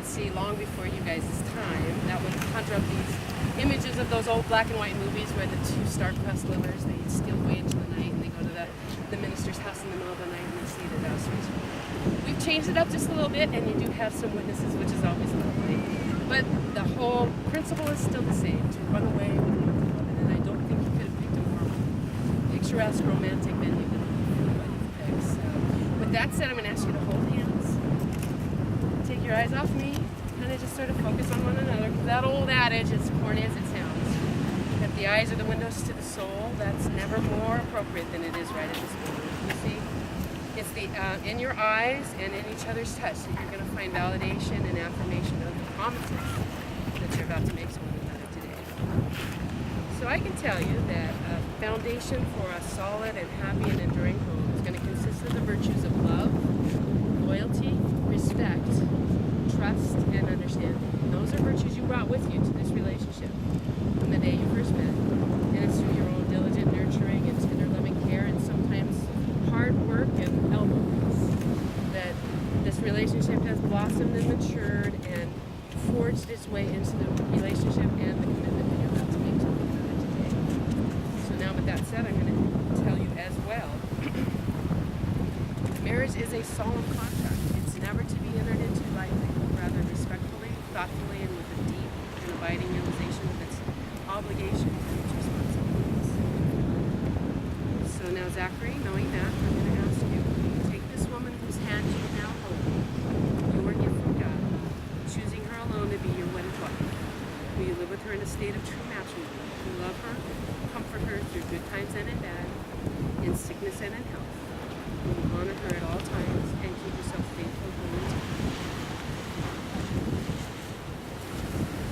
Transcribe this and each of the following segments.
see long before you guys' time that would conjure up these images of those old black and white movies where the two star-crossed lovers, they steal away into the night and they go to the minister's house in the middle of the night and they see the dowsters. We've changed it up just a little bit, and you do have some witnesses, which is always lovely. But the whole principle is still the same, to run away with the woman, and I don't think you could have picked a more picturesque, romantic venue than anybody picks. With that said, I'm going to ask you to hold hands. Take your eyes off me, kind of just sort of focus on one another. That old adage, as corny as it sounds, that the eyes are the windows to the soul, that's never more appropriate than it is right at this moment. You see? It's the in your eyes and in each other's touch that you're going to find validation and affirmation of the promises that you're about to make to one another today. So I can tell you that a foundation for a solid and happy and enduring home is going to consist of the virtues of love, loyalty, respect, trust, and understanding. And those are virtues you brought with you to this relationship from the day you first met. And it's through your own diligent nurturing and tender loving care and sometimes hard work and elbow grease that this relationship has blossomed and matured and forged its way into the relationship and the commitment that you're about to make to one another today. So now with that said, I'm going to tell you as well, marriage is a solemn contract. It's never to be entered into lightly, but rather respectfully, thoughtfully, and with a deep and abiding realization of its obligations and its responsibilities. So now, Zachary, knowing that, I'm going to ask you, will you take this woman whose hand you now hold, your gift from God, choosing her alone to be your wedded wife? Will you live with her in a state of true matrimony? Will you love her, comfort her through good times and in bad, in sickness and in health? Will you honor her at all times and keep yourself faithful, holy to her?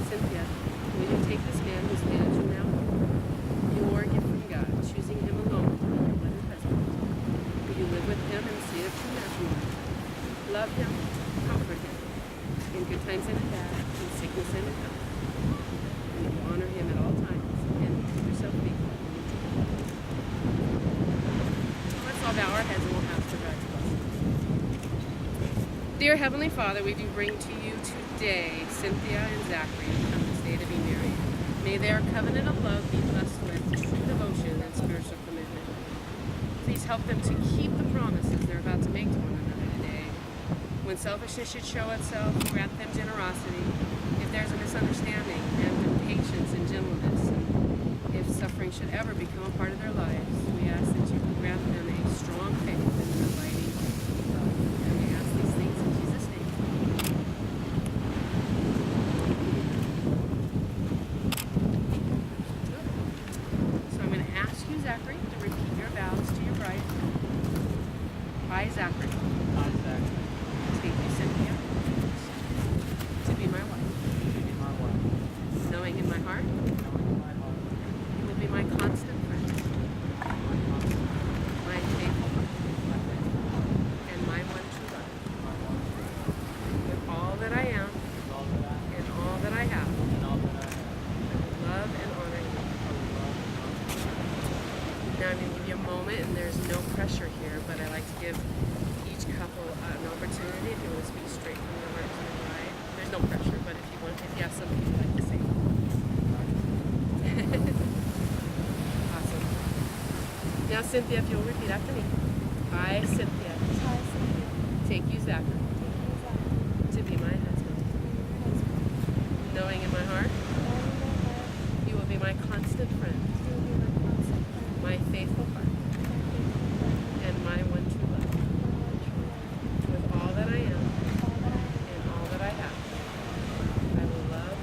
Cynthia, will you take this man whose hand you now hold, your gift from God, choosing him alone to be your wedded husband? Will you live with him in a state of true matrimony? Love him, comfort him, in good times and in bad, in sickness and in health? Will you honor him at all times and keep yourself faithful? Let's all bow our heads and we'll ask for God's blessing. Dear Heavenly Father, we do bring to you today Synthia and Zachary from this day to be married. May their covenant of love be blessed with true devotion and spiritual commitment. Please help them to keep the promises they're about to make to one another today. When selfishness should show itself, grant them generosity. If there's a misunderstanding, grant them patience and gentleness. And if suffering should ever become a part of their lives, we ask that you grant them a strong faith and an abiding love. And we ask these things in Jesus' name. So I'm going to ask you, Zachary, to repeat your vows to your bride. I, Zachary. I, Zachary. Take you, Cynthia, to be my wife. To be my wife. Knowing in my heart, Knowing in my heart. you will be my constant friend, My constant. my faithful partner, My faithful. and my one true love. My one. With all that I am With all that I am. and all that I have, And all that I have. I will love and honor you. I will love and honor you. Now I'm going to give you a moment, and there's no pressure here, but I like to give each couple an opportunity if you want to speak straight from your heart to your bride. There's no pressure, but if you have something you'd like to say. Awesome. Now, Cynthia, if you'll repeat after me. I, Cynthia, take you, Zachary, to be my husband. Knowing in my heart, you will be my constant friend, my faithful partner, and my one true love. With all that I am and all that I have, I will love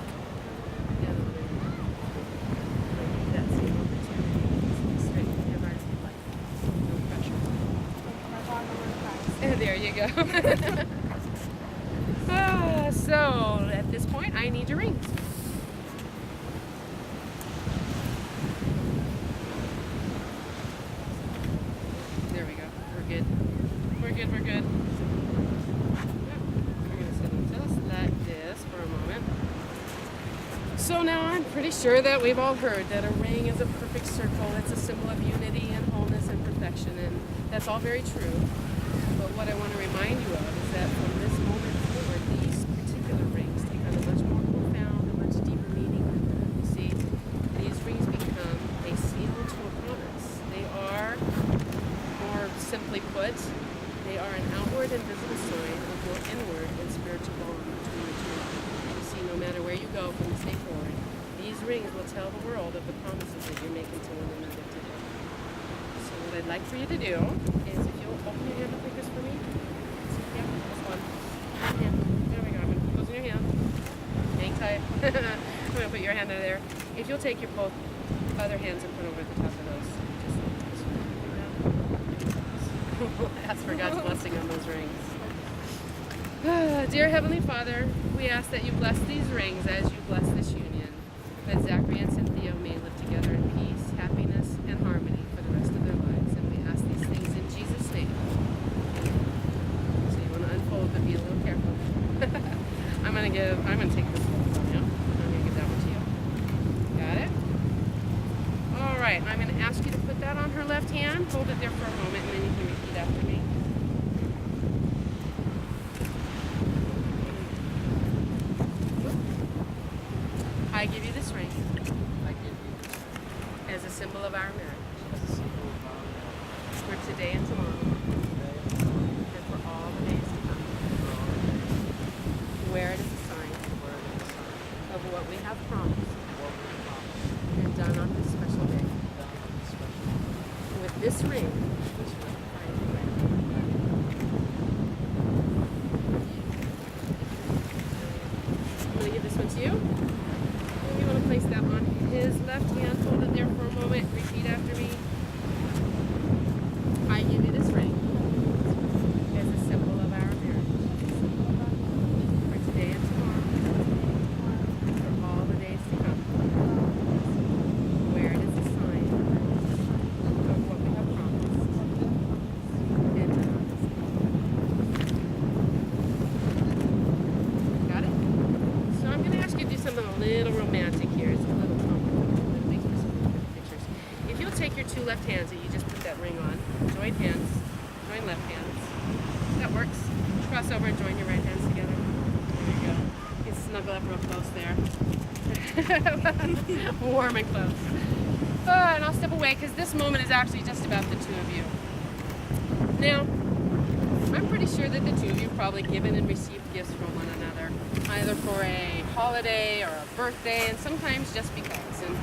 and honor you. I need that same opportunity to strengthen your heart and life. No pressure. There you go. So, at this point, I need your rings. There we go. We're good. We're good. We're good. We're going to sit them just like this for a moment. So now I'm pretty sure that we've all heard that a ring is a perfect circle. It's a symbol of unity and wholeness and perfection, and that's all very true. But what I want to remind you of is that from this moment forward, these particular rings these rings will tell the world of the promises that you're making to one another today. So what I'd like for you to do is if you'll open your hand up like this for me. Yeah, this one. Yeah, there we go. I'm going to put those in your hand. Hang tight. I'm going to put your hand under there. If you'll take your both other hands and put over the top of those. Just ask for God's blessing on those rings. Dear Heavenly Father, we ask that you bless these rings as you bless this union, that Zachary and Synthia may live together in peace, happiness, and harmony for the rest of their lives. And we ask these things in Jesus' name. So you want to unfold, but be a little careful. I'm going to take this one from you. I'm going to give that one to you. Got it? All right, I'm going to ask you to put that on her left hand. Hold it there for a moment, and then you can repeat after me. I give you this ring I give you this as a symbol of our marriage as a symbol of our marriage for today and tomorrow today and tomorrow and for all the days to come, for all the days where it is a sign where it is a sign of what we have promised of what we promised and done on this special day. done on this special day. With this ring, This ring, I declare. I'm going to give this one to you. You want to place that on his left hand, hold it there for a moment, repeat after me. I give you this ring as a symbol of our marriage for today and tomorrow, for all the days to come, where it is a sign of what we have promised and done on this day. Got it? So I'm going to ask you to do something a little romantic here. It's a little complicated, but it makes for some really good pictures. If you'll take your two left hands that you just put that ring on, join hands, join left hands. That works. Cross over and join your right hands together. There you go. You can snuggle up real close there. Warm and close. And I'll step away because this moment is actually just about the two of you. Now, I'm pretty sure that the two of you have probably given and received gifts from one another, either for a holiday or a birthday, and sometimes just because. And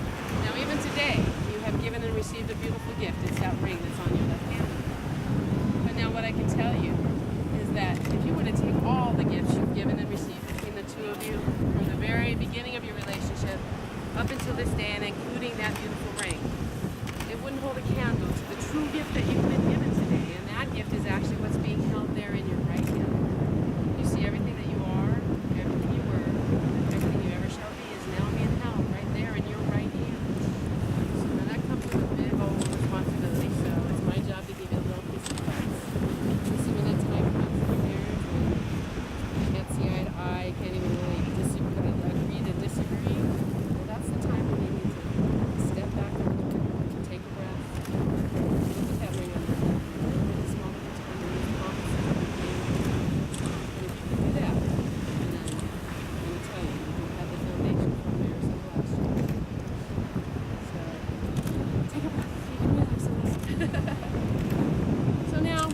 now even today, you have given and received a beautiful gift. It's that ring that's on your left hand. But now what I can tell you is that if you were to take all the gifts you've given and received between the two of you, from the very beginning of your relationship up until this day, and including that beautiful ring, it wouldn't hold a candle to the true gift that you've been given today. And that gift is actually what's being held there in your right hand. You see, everything that you are, everything you were, everything you ever shall be is now being held right there in your right hand. So now that comes with a big old responsibility. So it's my job to give you a little piece of advice. You see, when that time comes in your marriage, when you can't see eye to eye, can't even really agree to disagree, well, that's the time when you need to step back a little bit, take a breath, look at that ring on your hand. This moment in time when these promises are being made. And if you can do that, then I'm going to tell you, you can have the foundation for marriage that will last you. So, take a breath. You can relax a little. So now,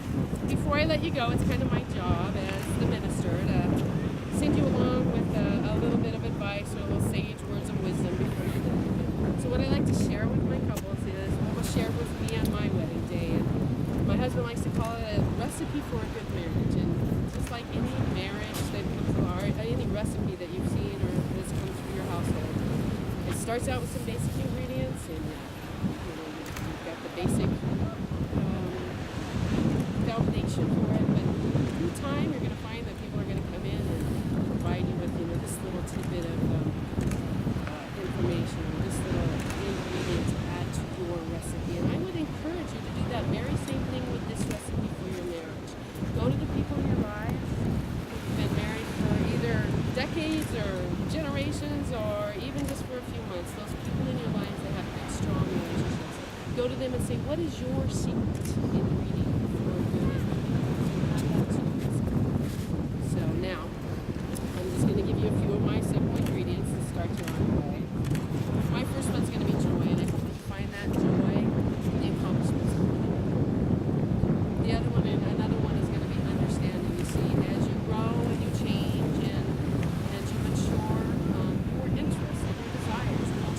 before I let you go, it's kind of my job as the minister to send you along with a little bit of advice or a little sage words of wisdom before you go. So what I like to share with my couples is what was shared with me on my wedding day. And my husband likes to call it a recipe for a good marriage. And just like any marriage that comes along, or any recipe that you've seen or has come through your household, it starts out with some basic ingredients, and you've got the basic foundation for it. But through time, you're going to find that people are going to come in and provide you with this little tidbit of information, or this little ingredient to add to your recipe. And I would encourage you to do that very same thing with this recipe for your marriage. Go to the people in your lives who've been married for either decades or generations, or even just for a few months. Those people in your lives that have good, strong relationships. Go to them and say, what is your secret ingredient for a good marriage? Add that to your recipe. So now, I'm just going to give you a few of my simple ingredients to start you on your way. My first one's going to be joy, and I hope that you find that joy in the accomplishments of one another. The other one, and another one, is going to be understanding. You see, as you grow and you change and you mature, your interests and your desires will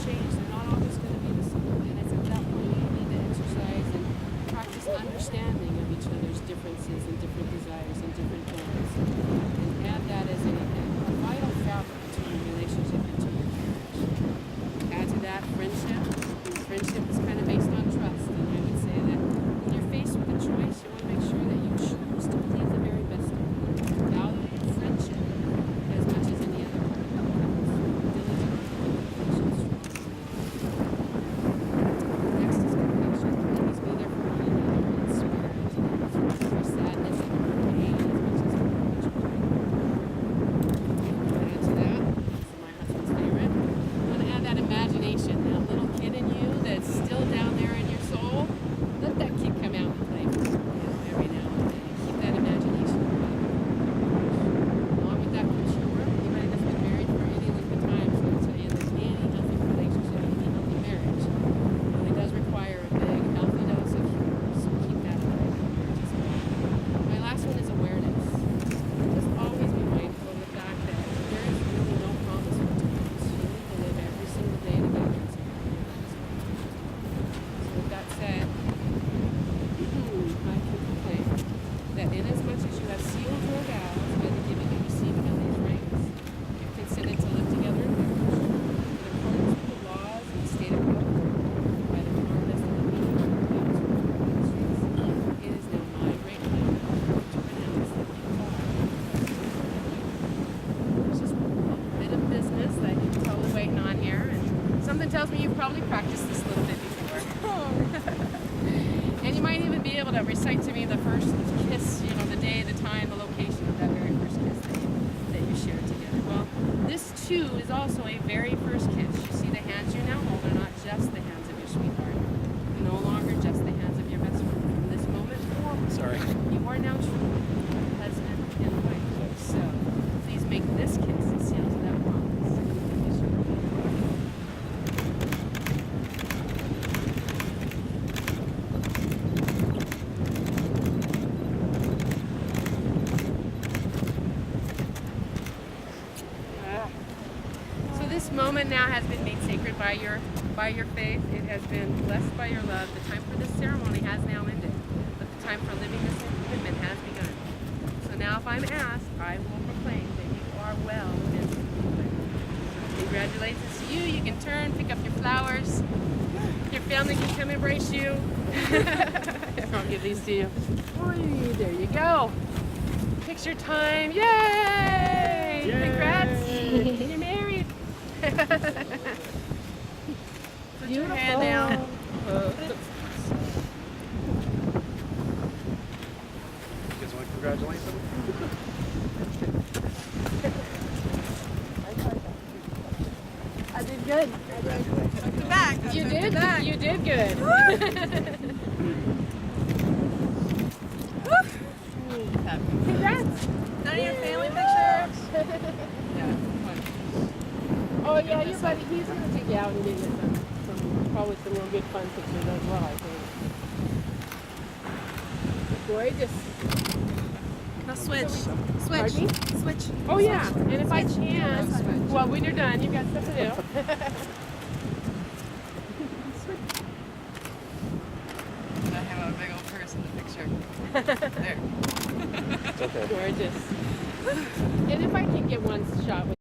probably practiced this a little bit before. And you might even be able to recite to me the first kiss, you know, the day, the time, the location of that very first kiss that you shared together. Well, this too is also a very first kiss. You see the hands you now hold are not just the hands of your sweetheart. No longer just the hands of your best friend. From this moment forward, Sorry. you are now truly husband and wife. So please make this kiss a seal to that promise. So this moment now has been made sacred by your faith. It has been blessed by your love. The time for this ceremony has now ended, but the time for living this commitment has begun. So now if I'm asked, I will proclaim that you are well and truly wed. Congratulations to you. You can turn, pick up your flowers. Your family can come embrace you. I'll give these to you. There you go. Picture time. Yay! Yay! Congrats. You're married. Put your hand down. You guys want to congratulate them? I did good. The back. You did. You did good. Congrats. None of your family pictures? Yeah. Oh yeah, your buddy. He's gonna take you out and give you some probably some real good fun pictures as well. I think. Gorgeous. No, switch. Pardon me? Switch. Oh yeah, and if I can, well, when you're done, you've got stuff to do. I have a big old purse in the picture. There. It's okay. Gorgeous. And if I can get one shot with